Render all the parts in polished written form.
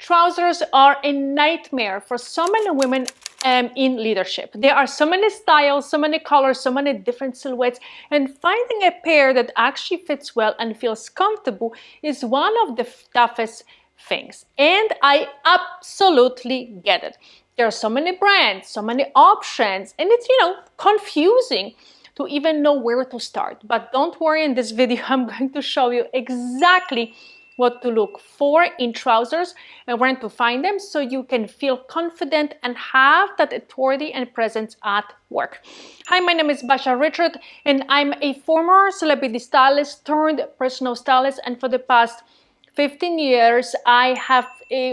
trousers are a nightmare for so many women in leadership. There are so many styles, so many colors, so many different silhouettes, and finding a pair that actually fits well and feels comfortable is one of the toughest things. And I absolutely get it. There are so many brands, so many options, and it's, confusing to even know where to start. But don't worry, in this video, I'm going to show you exactly what to look for in trousers and where to find them so you can feel confident and have that authority and presence at work. Hi, my name is Basia Richard, and I'm a former celebrity stylist turned personal stylist, and for the past 15 years, I have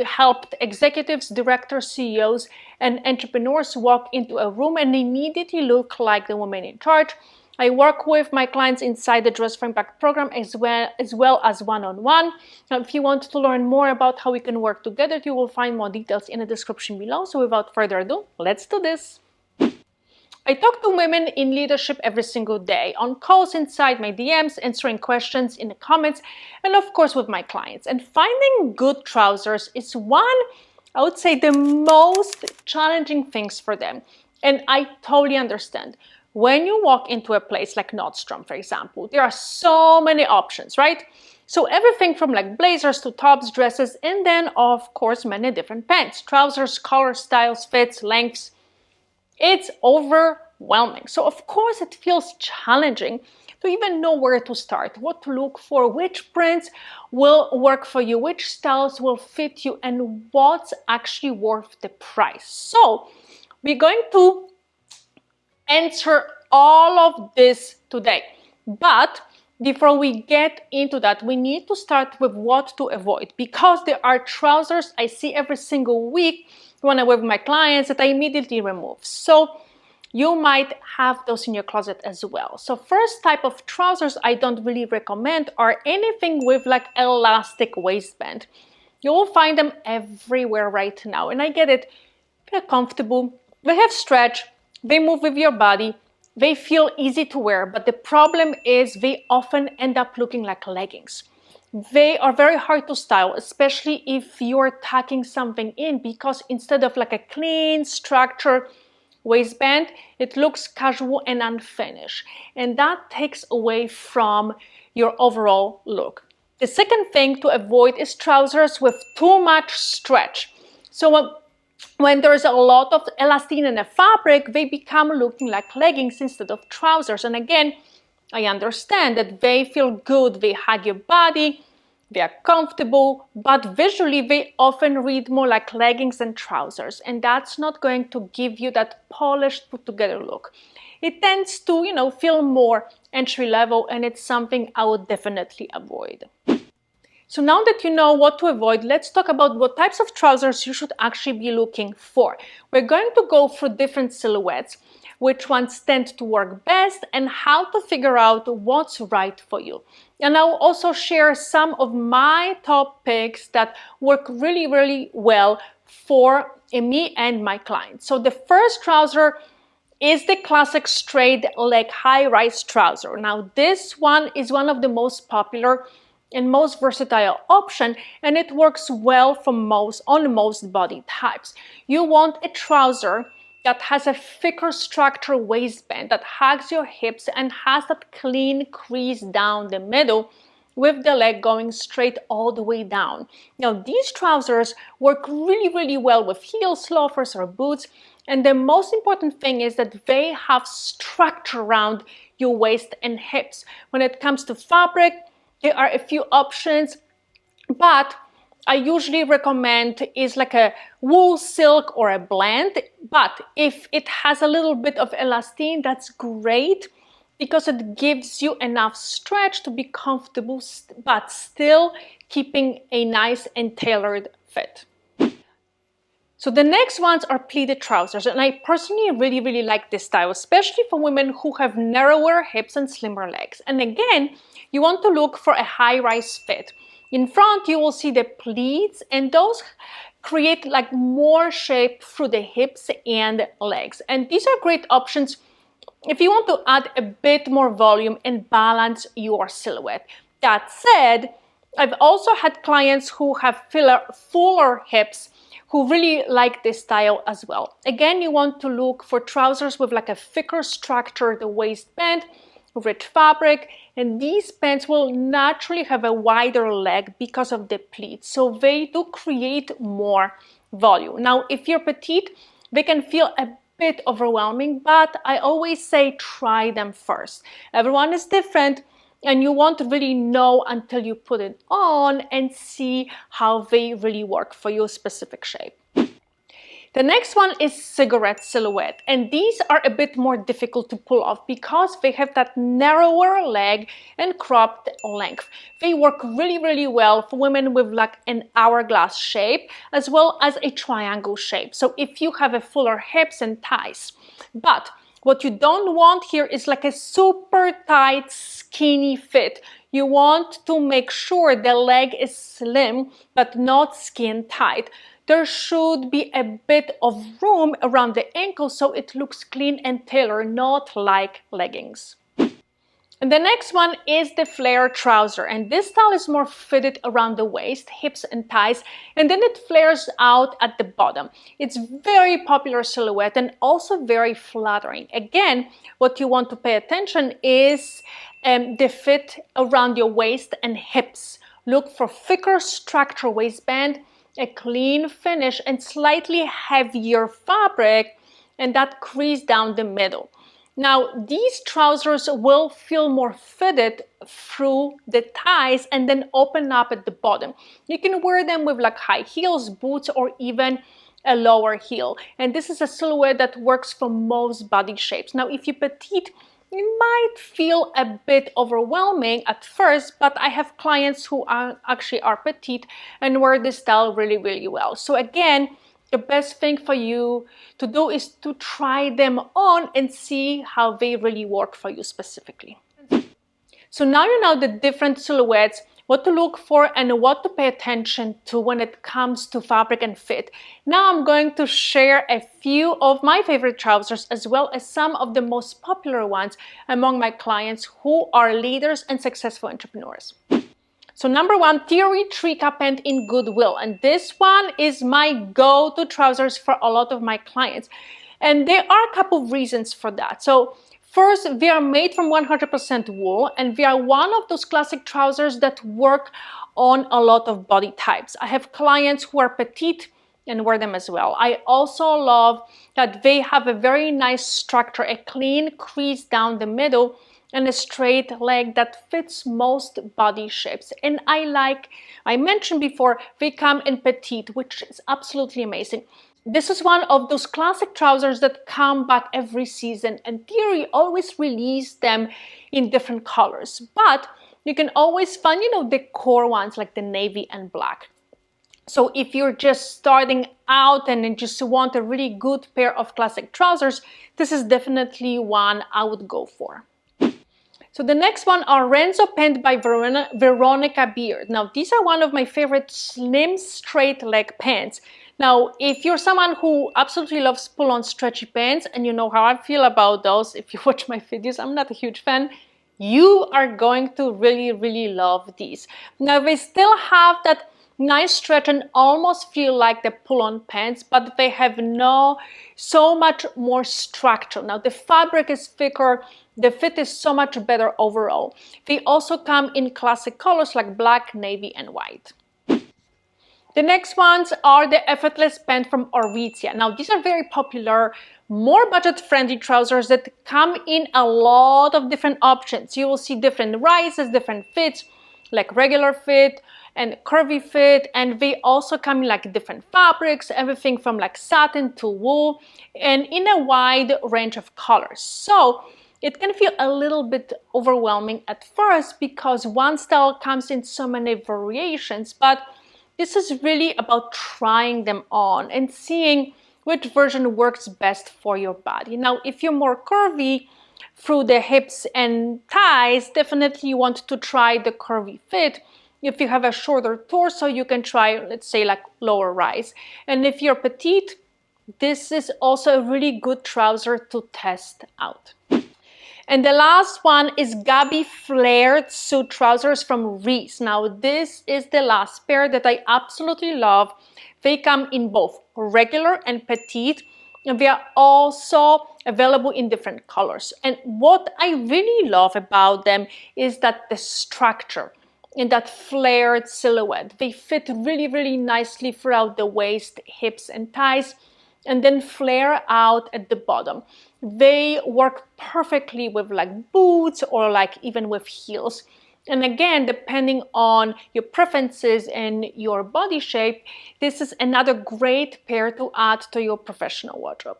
helped executives, directors, CEOs, and entrepreneurs walk into a room and immediately look like the woman in charge. I work with my clients inside the Dress for Impact program as well as one-on-one. Now, if you want to learn more about how we can work together, you will find more details in the description below. So without further ado, let's do this. I talk to women in leadership every single day, on calls inside my DMs, answering questions in the comments, and of course with my clients. And finding good trousers is one, I would say, the most challenging things for them. And I totally understand. When you walk into a place like Nordstrom, for example, there are so many options, right? So everything from like blazers to tops, dresses, and then of course many different pants, trousers, colors, styles, fits, lengths. It's overwhelming. So of course it feels challenging to even know where to start, what to look for, which prints will work for you, which styles will fit you, and what's actually worth the price. So we're going to answer all of this today. But before we get into that, we need to start with what to avoid, because there are trousers I see every single week when I'm with my clients that I immediately remove. So you might have those in your closet as well. So first type of trousers I don't really recommend are anything with like elastic waistband. You will find them everywhere right now. And I get it, they're comfortable, they have stretch, they move with your body, they feel easy to wear, but the problem is they often end up looking like leggings. They are very hard to style, especially if you're tucking something in, because instead of like a clean structure waistband, it looks casual and unfinished. And that takes away from your overall look. The second thing to avoid is trousers with too much stretch. So when there's a lot of elastin in the fabric, they become looking like leggings instead of trousers. And again, I understand that they feel good, they hug your body, they are comfortable, but visually they often read more like leggings than trousers, and that's not going to give you that polished, put together look. It tends to, feel more entry level, and it's something I would definitely avoid. So now that you know what to avoid, let's talk about what types of trousers you should actually be looking for. We're going to go through different silhouettes, which ones tend to work best, and how to figure out what's right for you. And I'll also share some of my top picks that work really, really well for me and my clients. So the first trouser is the classic straight leg high-rise trouser. Now this one is one of the most popular and most versatile option, and it works well on most body types. You want a trouser that has a thicker structure waistband that hugs your hips and has that clean crease down the middle with the leg going straight all the way down. Now these trousers work really, really well with heels, loafers, or boots. And the most important thing is that they have structure around your waist and hips. When it comes to fabric, there are a few options, but I usually recommend is like a wool, silk, or a blend. But if it has a little bit of elastin, that's great, because it gives you enough stretch to be comfortable, but still keeping a nice and tailored fit. So the next ones are pleated trousers, and I personally really, really like this style, especially for women who have narrower hips and slimmer legs. And again, you want to look for a high-rise fit. In front, you will see the pleats, and those create like more shape through the hips and legs. And these are great options if you want to add a bit more volume and balance your silhouette. That said, I've also had clients who have fuller hips who really like this style as well. Again, you want to look for trousers with like a thicker structured waistband, rich fabric, and these pants will naturally have a wider leg because of the pleats, so they do create more volume. Now, if you're petite, they can feel a bit overwhelming, but I always say try them first. Everyone is different, and you won't really know until you put it on and see how they really work for your specific shape. The next one is cigarette silhouette, and these are a bit more difficult to pull off because they have that narrower leg and cropped length. They work really well for women with like an hourglass shape as well as a triangle shape. So if you have a fuller hips and thighs, but what you don't want here is like a super tight, skinny fit. You want to make sure the leg is slim, but not skin tight. There should be a bit of room around the ankle so it looks clean and tailored, not like leggings. And the next one is the flare trouser, and this style is more fitted around the waist, hips and thighs, and then it flares out at the bottom. It's very popular silhouette and also very flattering. Again, what you want to pay attention is the fit around your waist and hips. Look for thicker structure waistband, a clean finish, and slightly heavier fabric, and that crease down the middle. Now, these trousers will feel more fitted through the thighs and then open up at the bottom. You can wear them with like high heels, boots, or even a lower heel. And this is a silhouette that works for most body shapes. Now, if you're petite, it might feel a bit overwhelming at first, but I have clients who are petite and wear this style really well. So again, the best thing for you to do is to try them on and see how they really work for you specifically. So now you know the different silhouettes, what to look for and what to pay attention to when it comes to fabric and fit. Now I'm going to share a few of my favorite trousers as well as some of the most popular ones among my clients who are leaders and successful entrepreneurs. So number one, Theory Trika Pant in Goodwill. And this one is my go-to trousers for a lot of my clients. And there are a couple of reasons for that. So first, they are made from 100% wool, and they are one of those classic trousers that work on a lot of body types. I have clients who are petite and wear them as well. I also love that they have a very nice structure, a clean crease down the middle, and a straight leg that fits most body shapes. And I mentioned before, they come in petite, which is absolutely amazing. This is one of those classic trousers that come back every season, and Theory always release them in different colors. But you can always find, the core ones like the navy and black. So if you're just starting out and then just want a really good pair of classic trousers, this is definitely one I would go for. So the next one are Renzo Pant by Veronica Beard. Now, these are one of my favorite slim straight leg pants. Now, if you're someone who absolutely loves pull-on stretchy pants, and you know how I feel about those, if you watch my videos, I'm not a huge fan, you are going to really love these. Now, they still have that nice stretch and almost feel like the pull-on pants, but they have so much more structure. Now, the fabric is thicker, the fit is so much better overall. They also come in classic colors like black, navy, and white. The next ones are the Effortless Pant from Orvizia. Now, these are very popular, more budget-friendly trousers that come in a lot of different options. You will see different rises, different fits, like regular fit and curvy fit, and they also come in like different fabrics, everything from like satin to wool, and in a wide range of colors. So it can feel a little bit overwhelming at first because one style comes in so many variations, but this is really about trying them on and seeing which version works best for your body. Now, if you're more curvy through the hips and thighs, definitely you want to try the curvy fit. If you have a shorter torso, you can try, let's say, like lower rise. And if you're petite, this is also a really good trouser to test out. And the last one is Gabi flared suit trousers from Reese. Now this is the last pair that I absolutely love. They come in both regular and petite, and they are also available in different colors. And what I really love about them is that the structure in that flared silhouette. They fit really, really nicely throughout the waist, hips, and thighs, and then flare out at the bottom. They work perfectly with like boots or like even with heels. And again, depending on your preferences and your body shape, this is another great pair to add to your professional wardrobe.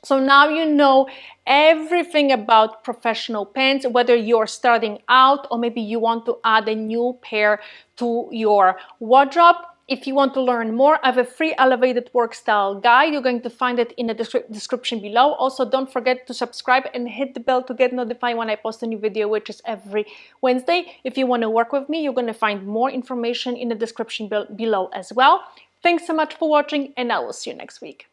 So now you know everything about professional pants, whether you're starting out or maybe you want to add a new pair to your wardrobe. If you want to learn more, I have a free elevated work style guide. You're going to find it in the description below. Also, don't forget to subscribe and hit the bell to get notified when I post a new video, which is every Wednesday. If you want to work with me, you're going to find more information in the description below as well. Thanks so much for watching, and I will see you next week.